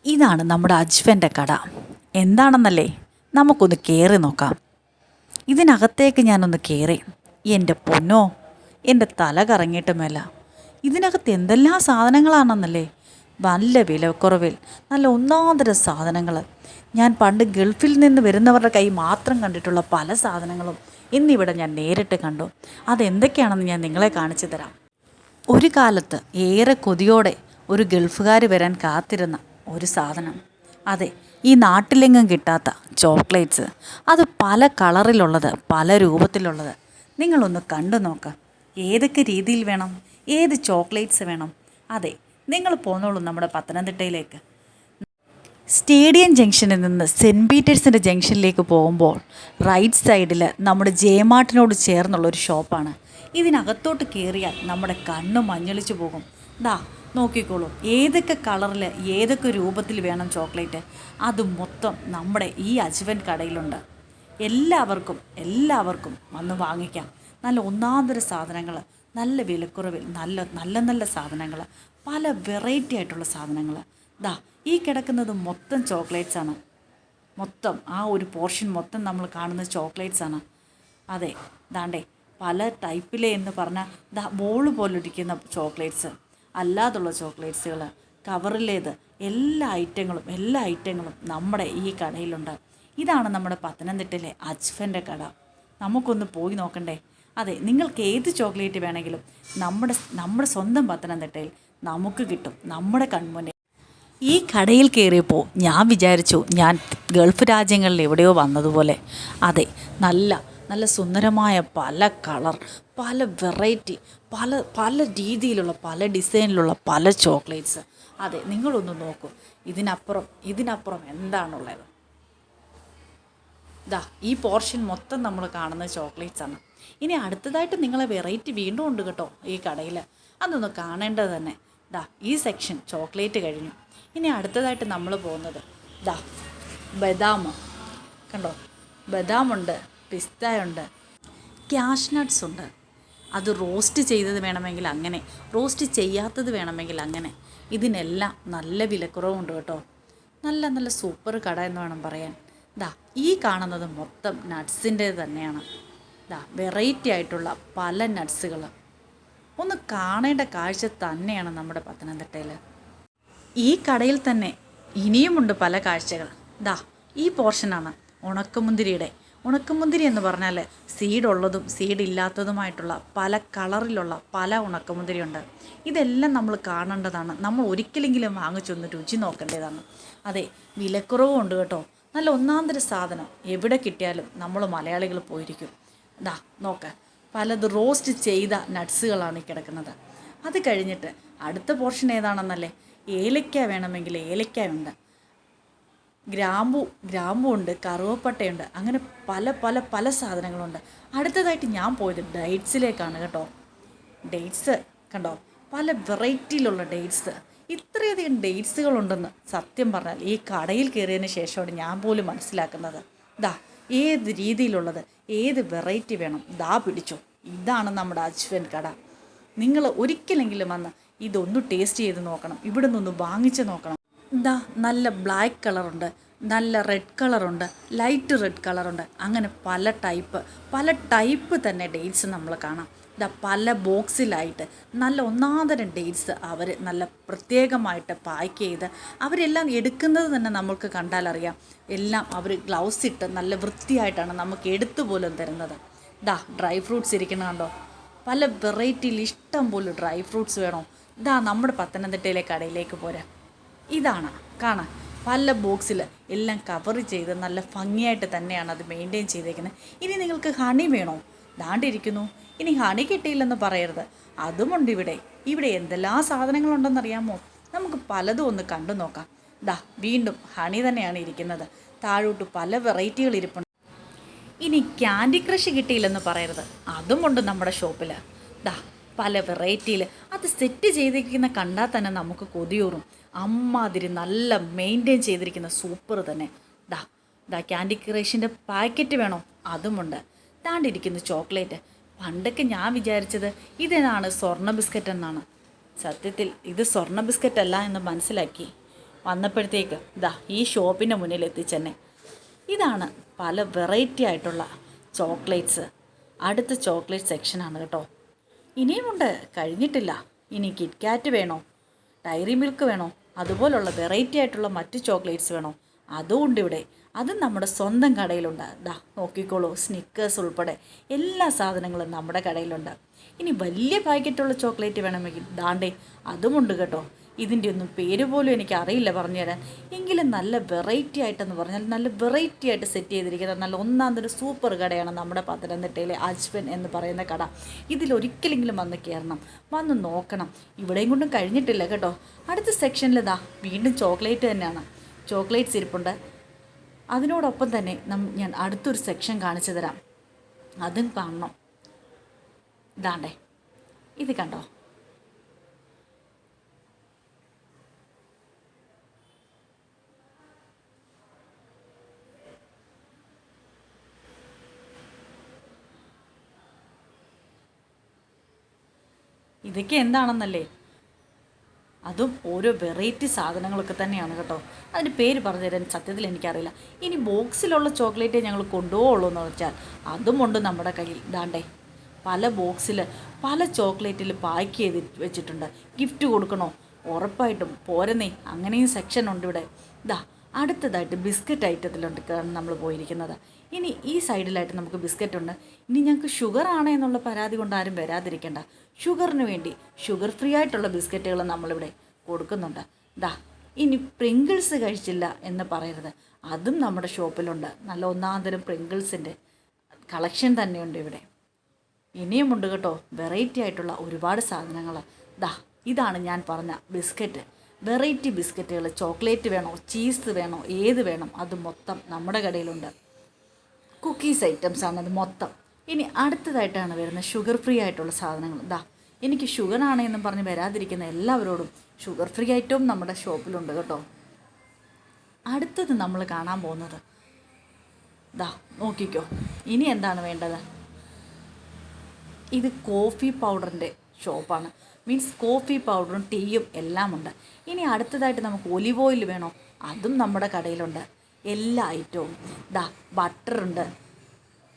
ഇതാണ് നമ്മുടെ അജ്വൻ്റെ കട. എന്താണെന്നല്ലേ, നമുക്കൊന്ന് കയറി നോക്കാം. ഇതിനകത്തേക്ക് ഞാനൊന്ന് കയറി. എൻ്റെ പൊന്നോ, എൻ്റെ തല കറങ്ങിയിട്ടുമല്ല. ഇതിനകത്ത് എന്തെല്ലാം സാധനങ്ങളാണെന്നല്ലേ. നല്ല വിലക്കുറവിൽ നല്ല ഒന്നാന്തര സാധനങ്ങൾ. ഞാൻ പണ്ട് ഗൾഫിൽ നിന്ന് വരുന്നവരുടെ കൈ മാത്രം കണ്ടിട്ടുള്ള പല സാധനങ്ങളും ഇന്നിവിടെ ഞാൻ നേരിട്ട് കണ്ടു. അതെന്തൊക്കെയാണെന്ന് ഞാൻ നിങ്ങളെ കാണിച്ചു തരാം. ഒരു കാലത്ത് ഏറെ കൊതിയോടെ ഒരു ഗൾഫുകാർ വരാൻ കാത്തിരുന്ന ഒരു സാധനം. അതെ, ഈ നാട്ടിലെങ്ങും കിട്ടാത്ത ചോക്ലേറ്റ്സ്. അത് പല കളറിലുള്ളത്, പല രൂപത്തിലുള്ളത്. നിങ്ങളൊന്ന് കണ്ടു നോക്കാം. ഏതൊക്കെ രീതിയിൽ വേണം, ഏത് ചോക്ലേറ്റ്സ് വേണം. അതെ, നിങ്ങൾ പോന്നോളൂ നമ്മുടെ പത്തനംതിട്ടയിലേക്ക്. സ്റ്റേഡിയം ജംഗ്ഷനിൽ നിന്ന് സെൻറ്റ് പീറ്റേഴ്സിൻ്റെ ജംഗ്ഷനിലേക്ക് പോകുമ്പോൾ റൈറ്റ് സൈഡിൽ നമ്മുടെ ജയമാർട്ടിനോട് ചേർന്നുള്ളൊരു ഷോപ്പാണ്. ഇതിനകത്തോട്ട് കയറിയാൽ നമ്മുടെ കണ്ണ് മഞ്ഞളിച്ചു പോകും. ദാ നോക്കിക്കോളൂ, ഏതൊക്കെ കളറിൽ ഏതൊക്കെ രൂപത്തിൽ വേണം ചോക്ലേറ്റ്, അത് മൊത്തം നമ്മുടെ ഈ അജ്വൻ കടയിലുണ്ട്. എല്ലാവർക്കും വന്ന് വാങ്ങിക്കാം. നല്ല ഒന്നാന്തര സാധനങ്ങൾ, നല്ല വിലക്കുറവിൽ നല്ല നല്ല നല്ല സാധനങ്ങൾ, പല വെറൈറ്റി ആയിട്ടുള്ള സാധനങ്ങൾ. ദാ ഈ കിടക്കുന്നത് മൊത്തം ചോക്ലേറ്റ്സാണ്. മൊത്തം ആ ഒരു പോർഷൻ മൊത്തം നമ്മൾ കാണുന്ന ചോക്ലേറ്റ്സാണ്. അതെ, ദാണ്ടേ പല ടൈപ്പിലെ എന്ന് പറഞ്ഞാൽ ദാ ബോൾ പോലിരിക്കുന്ന ചോക്ലേറ്റ്സ്, അല്ലാതുള്ള ചോക്ലേറ്റ്സുകൾ, കവറിലേത്, എല്ലാ ഐറ്റങ്ങളും നമ്മുടെ ഈ കടയിലുണ്ട്. ഇതാണ് നമ്മുടെ പത്തനംതിട്ടയിലെ അജ്വൻ്റെ കട. നമുക്കൊന്ന് പോയി നോക്കണ്ടേ? അതെ, നിങ്ങൾക്ക് ഏത് ചോക്ലേറ്റ് വേണമെങ്കിലും നമ്മുടെ സ്വന്തം പത്തനംതിട്ടയിൽ നമുക്ക് കിട്ടും, നമ്മുടെ കൺമുന്നിൽ. ഈ കടയിൽ കയറിയപ്പോൾ ഞാൻ വിചാരിച്ചു ഞാൻ ഗൾഫ് രാജ്യങ്ങളിൽ എവിടെയോ വന്നതുപോലെ. അതെ, നല്ല നല്ല സുന്ദരമായ പല കളർ, പല വെറൈറ്റി, പല രീതിയിലുള്ള, പല ഡിസൈനിലുള്ള പല ചോക്ലേറ്റ്സ്. അതെ, നിങ്ങളൊന്ന് നോക്കൂ. ഇതിനപ്പുറം എന്താണുള്ളത്? ദാ ഈ പോർഷൻ മൊത്തം നമ്മൾ കാണുന്ന ചോക്ലേറ്റ്സാണ്. ഇനി അടുത്തതായിട്ട് നിങ്ങളെ വെറൈറ്റി വീണ്ടും ഉണ്ട് കേട്ടോ ഈ കടയിൽ. അതൊന്ന് കാണേണ്ടത് തന്നെ. ദാ ഈ സെക്ഷൻ ചോക്ലേറ്റ് കഴിഞ്ഞു. ഇനി അടുത്തതായിട്ട് നമ്മൾ പോകുന്നത് ദാ ബദാം. കണ്ടോ, ബദാമുണ്ട്, പിസ്തയുണ്ട്, ക്യാഷ് നട്ട്സ് ഉണ്ട്. അത് റോസ്റ്റ് ചെയ്തത് വേണമെങ്കിൽ അങ്ങനെ, റോസ്റ്റ് ചെയ്യാത്തത് വേണമെങ്കിൽ അങ്ങനെ. ഇതിനെല്ലാം നല്ല വിലക്കുറവുണ്ട് കേട്ടോ. നല്ല നല്ല സൂപ്പർ കട എന്ന് വേണം പറയാൻ. ദാ ഈ കാണുന്നത് മൊത്തം നട്ട്സിൻ്റെ തന്നെയാണ്. ദാ വെറൈറ്റി ആയിട്ടുള്ള പല നട്ട്സുകൾ. ഒന്ന് കാണേണ്ട കാഴ്ച തന്നെയാണ് നമ്മുടെ പത്തനംതിട്ടയിൽ. ഈ കടയിൽ തന്നെ ഇനിയുമുണ്ട് പല കാഴ്ചകൾ. ദാ ഈ പോർഷനാണ് ഉണക്കമുന്തിരി എന്ന് പറഞ്ഞാൽ സീഡുള്ളതും സീഡില്ലാത്തതുമായിട്ടുള്ള പല കളറിലുള്ള പല ഉണക്കമുന്തിരിയുണ്ട്. ഇതെല്ലാം നമ്മൾ കാണേണ്ടതാണ്. നമ്മൾ ഒരിക്കലെങ്കിലും വാങ്ങിച്ചൊന്ന് രുചി നോക്കേണ്ടതാണ്. അതെ, വിലക്കുറവും ഉണ്ട് കേട്ടോ. നല്ല ഒന്നാന്തര സാധനം എവിടെ കിട്ടിയാലും നമ്മൾ മലയാളികൾ പോയിരിക്കും. ദാ നോക്ക, പലത് റോസ്റ്റ് ചെയ്ത നട്ട്സുകളാണ് ഈ കിടക്കുന്നത്. അത് കഴിഞ്ഞിട്ട് അടുത്ത പോർഷൻ ഏതാണെന്നല്ലേ, ഏലക്ക വേണമെങ്കിൽ ഏലക്കയുണ്ട്, ഗ്രാമ്പു ഉണ്ട്, കറുവപ്പട്ടയുണ്ട്, അങ്ങനെ പല സാധനങ്ങളുണ്ട്. അടുത്തതായിട്ട് ഞാൻ പോയത് ഡേറ്റ്സിലേക്കാണ് കേട്ടോ. ഡേറ്റ്സ് കണ്ടോ, പല വെറൈറ്റിയിലുള്ള ഡേറ്റ്സ്. ഇത്രയധികം ഡേറ്റ്സുകളുണ്ടെന്ന് സത്യം പറഞ്ഞാൽ ഈ കടയിൽ കയറിയതിന് ശേഷമാണ് ഞാൻ പോലും മനസ്സിലാക്കുന്നത്. ദാ ഏത് രീതിയിലുള്ളത്, ഏത് വെറൈറ്റി വേണം, ദാ പിടിച്ചോ. ഇതാണ് നമ്മുടെ അജ്വൻ കട. നിങ്ങൾ ഒരിക്കലെങ്കിലും വന്ന് ഇതൊന്ന് ടേസ്റ്റ് ചെയ്ത് നോക്കണം, ഇവിടെ നിന്നൊന്ന് വാങ്ങിച്ച് നോക്കണം. ഇതാ നല്ല ബ്ലാക്ക് കളറുണ്ട്, നല്ല റെഡ് കളറുണ്ട്, ലൈറ്റ് റെഡ് കളറുണ്ട്, അങ്ങനെ പല ടൈപ്പ് തന്നെ ഡേറ്റ്സ് നമ്മൾ കാണാം. ഇതാ പല ബോക്സിലായിട്ട് നല്ല ഒന്നാന്തരം ഡേറ്റ്സ് അവർ നല്ല പ്രത്യേകമായിട്ട് പാക്ക് ചെയ്ത് അവരെല്ലാം എടുക്കുന്നത് തന്നെ നമുക്ക് കണ്ടാലറിയാം. എല്ലാം അവർ ഗ്ലൗസ് ഇട്ട് നല്ല വൃത്തിയായിട്ടാണ് നമുക്ക് എടുത്തു പോലും തരുന്നത്. ഇതാ ഡ്രൈ ഫ്രൂട്ട്സ് ഇരിക്കുന്ന കണ്ടോ, പല വെറൈറ്റിയിൽ ഇഷ്ടം പോലും ഡ്രൈ ഫ്രൂട്ട്സ് വേണോ. ഇതാ നമ്മുടെ പത്തനംതിട്ടയിലെ കടയിലേക്ക് പോരാ. ഇതാണ് കാണാൻ പല ബോക്സിൽ എല്ലാം കവർ ചെയ്ത് നല്ല ഭംഗിയായിട്ട് തന്നെയാണ് അത് മെയിൻറ്റെയിൻ ചെയ്തേക്കുന്നത്. ഇനി നിങ്ങൾക്ക് ഹണി വേണോ, ദാണ്ടിരിക്കുന്നു. ഇനി ഹണി കിട്ടിയില്ലെന്ന് പറയരുത്, അതുമുണ്ട് ഇവിടെ എന്തെല്ലാം സാധനങ്ങളുണ്ടെന്നറിയാമോ. നമുക്ക് പലതും ഒന്ന് കണ്ടു നോക്കാം. ദാ വീണ്ടും ഹണി തന്നെയാണ് ഇരിക്കുന്നത്. താഴോട്ട് പല വെറൈറ്റികൾ ഇരിപ്പുണ്ട്. ഇനി ക്യാൻഡി ക്രഷ് കിട്ടിയില്ലെന്ന് പറയരുത്, അതുമുണ്ട് നമ്മുടെ ഷോപ്പിൽ. ദാ പല വെറൈറ്റിയിൽ അത് സെറ്റ് ചെയ്തിരിക്കുന്ന കണ്ടാൽ തന്നെ നമുക്ക് കൊതിയൂറും. അമ്മാതിരി നല്ല മെയിൻറ്റെയിൻ ചെയ്തിരിക്കുന്ന സൂപ്പർ തന്നെ. ദാ ക്യാൻഡി ക്രഷിൻ്റെ പാക്കറ്റ് വേണോ, അതുമുണ്ട്. താണ്ടിരിക്കുന്ന ചോക്ലേറ്റ്. പണ്ടൊക്കെ ഞാൻ വിചാരിച്ചത് ഇതാണ് സ്വർണ്ണ ബിസ്ക്കറ്റ് എന്നാണ്. സത്യത്തിൽ ഇത് സ്വർണ്ണ ബിസ്ക്കറ്റ് അല്ല എന്ന് മനസ്സിലാക്കി. വന്നപ്പോഴത്തേക്ക് ഈ ഷോപ്പിൻ്റെ മുന്നിൽ എത്തിച്ചെന്നെ. ഇതാണ് പല വെറൈറ്റി ആയിട്ടുള്ള ചോക്ലേറ്റ്സ്. അടുത്ത ചോക്ലേറ്റ് സെക്ഷനാണ് കേട്ടോ. ഇനിയുമുണ്ട്, കഴിഞ്ഞിട്ടില്ല. ഇനി കിറ്റ്കാറ്റ് വേണോ, ഡയറി മിൽക്ക് വേണോ, അതുപോലുള്ള വെറൈറ്റി ആയിട്ടുള്ള മറ്റ് ചോക്ലേറ്റ്സ് വേണോ, അതും ഉണ്ട് ഇവിടെ. അതും നമ്മുടെ സ്വന്തം കടയിലുണ്ട്. നോക്കിക്കോളൂ, സ്നിക്കേഴ്സ് ഉൾപ്പെടെ എല്ലാ സാധനങ്ങളും നമ്മുടെ കടയിലുണ്ട്. ഇനി വലിയ പാക്കറ്റുള്ള ചോക്ലേറ്റ് വേണമെങ്കിൽ അതുമുണ്ട് കേട്ടോ. ഇതിൻ്റെ ഒന്നും പേര് പോലും എനിക്ക് അറിയില്ല പറഞ്ഞുതരാൻ. എങ്കിലും നല്ല വെറൈറ്റി ആയിട്ടെന്ന് പറഞ്ഞാൽ നല്ല വെറൈറ്റി ആയിട്ട് സെറ്റ് ചെയ്തിരിക്കുന്ന നല്ല ഒന്നാമതൊരു സൂപ്പർ കടയാണ് നമ്മുടെ പത്തനംതിട്ടയിലെ അജ്വൻ എന്ന് പറയുന്ന കട. ഇതിലൊരിക്കലെങ്കിലും വന്ന് കയറണം, വന്ന് നോക്കണം. ഇവിടെയും കൊണ്ടും കഴിഞ്ഞിട്ടില്ല കേട്ടോ. അടുത്ത സെക്ഷനിൽ വീണ്ടും ചോക്ലേറ്റ് തന്നെയാണ്. ചോക്ലേറ്റ്സ് ഇരിപ്പുണ്ട്. അതിനോടൊപ്പം തന്നെ ഞാൻ അടുത്തൊരു സെക്ഷൻ കാണിച്ചു തരാം, അതും കാണണം. ഇത് കണ്ടോ, ഇതൊക്കെ എന്താണെന്നല്ലേ, അതും ഓരോ വെറൈറ്റി സാധനങ്ങളൊക്കെ തന്നെയാണ് കേട്ടോ. അതിൻ്റെ പേര് പറഞ്ഞു തരാൻ സത്യത്തിൽ എനിക്കറിയില്ല. ഇനി ബോക്സിലുള്ള ചോക്ലേറ്റ് ഞങ്ങൾ കൊണ്ടുപോകുള്ളൂ എന്ന് വെച്ചാൽ അതുമുണ്ട് നമ്മുടെ കയ്യിൽ. പല ബോക്സിൽ പല ചോക്ലേറ്റിൽ പാക്ക് ചെയ്ത് വെച്ചിട്ടുണ്ട്. ഗിഫ്റ്റ് കൊടുക്കണോ, ഉറപ്പായിട്ടും പോരുന്നേ, അങ്ങനെയും സെക്ഷൻ ഉണ്ട് ഇവിടെ. അടുത്തതായിട്ട് ബിസ്ക്കറ്റ് ഐറ്റത്തിലുണ്ട് നമ്മൾ പോയിരിക്കുന്നത്. ഇനി ഈ സൈഡിലായിട്ട് നമുക്ക് ബിസ്ക്കറ്റ് ഉണ്ട്. ഇനി ഞങ്ങൾക്ക് ഷുഗർ ആണ് എന്നുള്ള പരാതി കൊണ്ട് ആരും വരാതിരിക്കേണ്ട. ഷുഗറിന് വേണ്ടി ഷുഗർ ഫ്രീ ആയിട്ടുള്ള ബിസ്ക്കറ്റുകൾ നമ്മളിവിടെ കൊടുക്കുന്നുണ്ട്. ഇനി പ്രിങ്കിൾസ് കഴിച്ചില്ല എന്ന് പറയരുത്, അതും നമ്മുടെ ഷോപ്പിലുണ്ട്. നല്ല ഒന്നാന്തരം പ്രിങ്കിൾസിൻ്റെ കളക്ഷൻ തന്നെയുണ്ട് ഇവിടെ. ഇനിയുമുണ്ട് കേട്ടോ വെറൈറ്റി ആയിട്ടുള്ള ഒരുപാട് സാധനങ്ങൾ. ഇതാണ് ഞാൻ പറഞ്ഞ ബിസ്ക്കറ്റ്, വെറൈറ്റി ബിസ്ക്കറ്റുകൾ. ചോക്ലേറ്റ് വേണോ, ചീസ് വേണോ, ഏത് വേണം, അത് മൊത്തം നമ്മുടെ കടയിലുണ്ട്. കുക്കീസ് ഐറ്റംസ് ആണത് മൊത്തം. ഇനി അടുത്തതായിട്ടാണ് വരുന്നത് ഷുഗർ ഫ്രീ ആയിട്ടുള്ള സാധനങ്ങൾ. എനിക്ക് ഷുഗർ ആണെന്നും പറഞ്ഞ് വരാതിരിക്കുന്ന എല്ലാവരോടും ഷുഗർ ഫ്രീ ഐറ്റവും നമ്മുടെ ഷോപ്പിലുണ്ട് കേട്ടോ. അടുത്തത് നമ്മൾ കാണാൻ പോകുന്നത് നോക്കിക്കോ. ഇനി എന്താണ് വേണ്ടത്, ഇത് കോഫി പൗഡറിൻ്റെ ഷോപ്പാണ്. മീൻസ് കോഫി പൗഡറും ടീയും എല്ലാം ഉണ്ട്. ഇനി അടുത്തതായിട്ട് നമുക്ക് ഒലിവ് ഓയിൽ വേണോ, അതും നമ്മുടെ കടയിലുണ്ട്. എല്ലാ ഐറ്റവും. ബട്ടറുണ്ട്,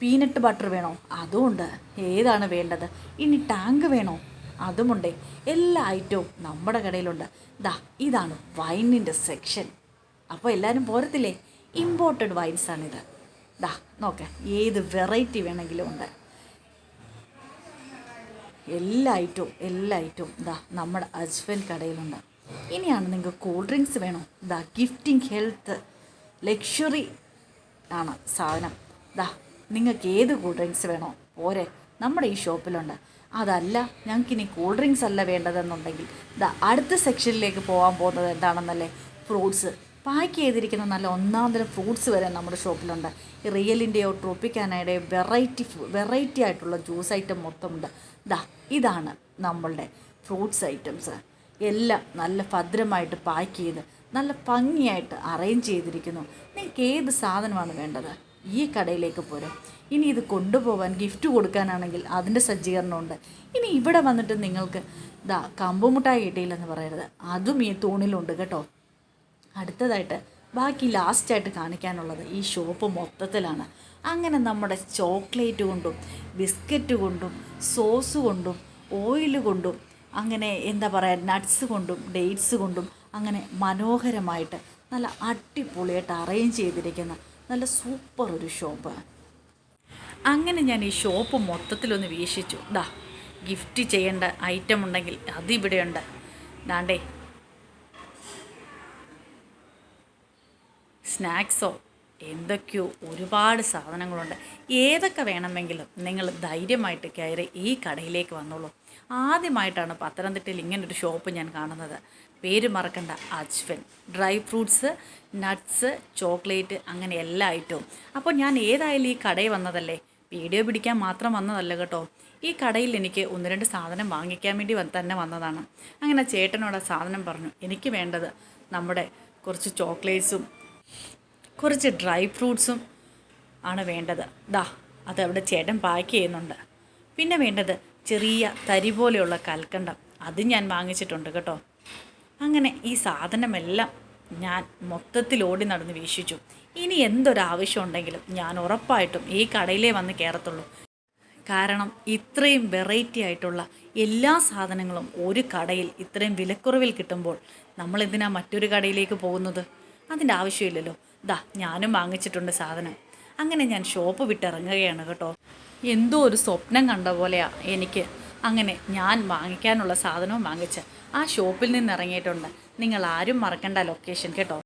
പീനട്ട് ബട്ടർ വേണോ, അതുമുണ്ട്. ഏതാണ് വേണ്ടത്, ഇനി ടാങ്ക് വേണോ, അതുമുണ്ട്. എല്ലാ ഐറ്റവും നമ്മുടെ കടയിലുണ്ട്. ഇതാണ് വൈനിൻ്റെ സെക്ഷൻ. അപ്പോൾ എല്ലാവരും പോരത്തില്ലേ, ഇമ്പോർട്ടഡ് വൈൻസാണിത്. നോക്കാം, ഏത് വെറൈറ്റി വേണമെങ്കിലും ഉണ്ട്. എല്ലാ ഐറ്റവും നമ്മുടെ അജ്വൻ കടയിലുണ്ട്. ഇനിയാണ് നിങ്ങൾക്ക് കൂൾ ഡ്രിങ്ക്സ് വേണോ, ഗിഫ്റ്റിംഗ് ഹെൽത്ത് ലക്ഷറി ആണ് സാധനം. നിങ്ങൾക്ക് ഏത് കൂൾ ഡ്രിങ്ക്സ് വേണോ പോരെ, നമ്മുടെ ഈ ഷോപ്പിലുണ്ട്. അതല്ല ഞങ്ങൾക്കിനി കൂൾ ഡ്രിങ്ക്സ് അല്ല വേണ്ടതെന്നുണ്ടെങ്കിൽ അടുത്ത സെക്ഷനിലേക്ക് പോകാൻ പോകുന്നത് എന്താണെന്നല്ലേ, ഫ്രൂട്ട്സ് പാക്ക് ചെയ്തിരിക്കുന്ന നല്ല ഒന്നാന്തരം ഫ്രൂട്ട്സ് വരെ നമ്മുടെ ഷോപ്പിലുണ്ട്. റിയലിൻ്റെയോ ട്രോപ്പിക്കാനയുടെയോ വെറൈറ്റി ആയിട്ടുള്ള ജ്യൂസ് ഐറ്റം മൊത്തമുണ്ട്. ഇതാണ് നമ്മളുടെ ഫ്രൂട്ട്സ് ഐറ്റംസ്. എല്ലാം നല്ല ഭദ്രമായിട്ട് പാക്ക് ചെയ്ത് നല്ല ഭംഗിയായിട്ട് അറേഞ്ച് ചെയ്തിരിക്കുന്നു. നിങ്ങൾക്ക് ഏത് സാധനമാണ് വേണ്ടത്, ഈ കടയിലേക്ക് പോരും. ഇനി ഇത് കൊണ്ടുപോകാൻ ഗിഫ്റ്റ് കൊടുക്കാനാണെങ്കിൽ അതിൻ്റെ സജ്ജീകരണമുണ്ട്. ഇനി ഇവിടെ വന്നിട്ട് നിങ്ങൾക്ക് കമ്പുമുട്ടായി കിട്ടിയില്ലെന്ന് പറയരുത്, അതും ഈ തൂണിലുണ്ട് കേട്ടോ. അടുത്തതായിട്ട് ബാക്കി ലാസ്റ്റായിട്ട് കാണിക്കാനുള്ളത് ഈ ഷോപ്പ് മൊത്തത്തിലാണ്. അങ്ങനെ നമ്മുടെ ചോക്ലേറ്റ് കൊണ്ടും ബിസ്ക്കറ്റ് കൊണ്ടും സോസ് കൊണ്ടും ഓയിൽ കൊണ്ടും അങ്ങനെ എന്താ പറയുക നട്ട്സ് കൊണ്ടും ഡേറ്റ്സ് കൊണ്ടും അങ്ങനെ മനോഹരമായിട്ട് നല്ല അടിപൊളിയായിട്ട് അറേഞ്ച് ചെയ്തിരിക്കുന്ന നല്ല സൂപ്പർ ഒരു ഷോപ്പ്. അങ്ങനെ ഞാൻ ഈ ഷോപ്പ് മൊത്തത്തിലൊന്ന് വീക്ഷിച്ചു. ഗിഫ്റ്റ് ചെയ്യേണ്ട ഐറ്റം ഉണ്ടെങ്കിൽ അതിവിടെയുണ്ട്. സ്നാക്സോ എന്തൊക്കെയോ ഒരുപാട് സാധനങ്ങളുണ്ട്. ഏതൊക്കെ വേണമെങ്കിലും നിങ്ങൾ ധൈര്യമായിട്ട് കയറി ഈ കടയിലേക്ക് വന്നോളൂ. ആദ്യമായിട്ടാണ് പത്തനംതിട്ടയിൽ ഇങ്ങനൊരു ഷോപ്പ് ഞാൻ കാണുന്നത്. പേര് മറക്കണ്ട, അജ്വൻ. ഡ്രൈ ഫ്രൂട്ട്സ്, നട്ട്സ്, ചോക്ലേറ്റ് അങ്ങനെ എല്ലാ ഐറ്റവും. അപ്പോൾ ഞാൻ ഏതായാലും ഈ കടയിൽ വന്നതല്ലേ, വീഡിയോ പിടിക്കാൻ മാത്രം വന്നതല്ല കേട്ടോ. ഈ കടയിൽ എനിക്ക് 1-2 സാധനം വാങ്ങിക്കാൻ വേണ്ടി തന്നെ വന്നതാണ്. അങ്ങനെ ചേട്ടനോട് ആ സാധനം പറഞ്ഞു. എനിക്ക് വേണ്ടത് നമ്മുടെ കുറച്ച് ചോക്ലേറ്റ്സും കുറച്ച് ഡ്രൈ ഫ്രൂട്ട്സും ആണ് വേണ്ടത്. അതവിടെ ചേട്ടൻ പാക്ക് ചെയ്യുന്നുണ്ട്. പിന്നെ വേണ്ടത് ചെറിയ തരി പോലെയുള്ള കൽക്കണ്ടം, അത് ഞാൻ വാങ്ങിച്ചിട്ടുണ്ട് കേട്ടോ. അങ്ങനെ ഈ സാധനമെല്ലാം ഞാൻ മൊത്തത്തിൽ ഓടി നടന്ന് വീക്ഷിച്ചു. ഇനി എന്തൊരാവശ്യം ഉണ്ടെങ്കിലും ഞാൻ ഉറപ്പായിട്ടും ഈ കടയിലേ വന്ന് കയറത്തുള്ളൂ. കാരണം ഇത്രയും വെറൈറ്റി ആയിട്ടുള്ള എല്ലാ സാധനങ്ങളും ഒരു കടയിൽ ഇത്രയും വിലക്കുറവിൽ കിട്ടുമ്പോൾ നമ്മൾ എന്തിനാ മറ്റൊരു കടയിലേക്ക് പോകുന്നത്? അതിൻ്റെ ആവശ്യമില്ലല്ലോ. ദാ ഞാനും വാങ്ങിച്ചിട്ടുണ്ട് സാധനം. അങ്ങനെ ഞാൻ ഷോപ്പ് വിട്ടിറങ്ങുകയാണ് കേട്ടോ. എന്തോ ഒരു സ്വപ്നം കണ്ട പോലെയാ എനിക്ക്. അങ്ങനെ ഞാൻ വാങ്ങിക്കാനുള്ള സാധനവും വാങ്ങിച്ച് ആ ഷോപ്പിൽ നിന്ന് ഇറങ്ങിയിട്ടുണ്ട്. നിങ്ങൾ ആരും മറക്കണ്ട ലൊക്കേഷൻ കേട്ടോ.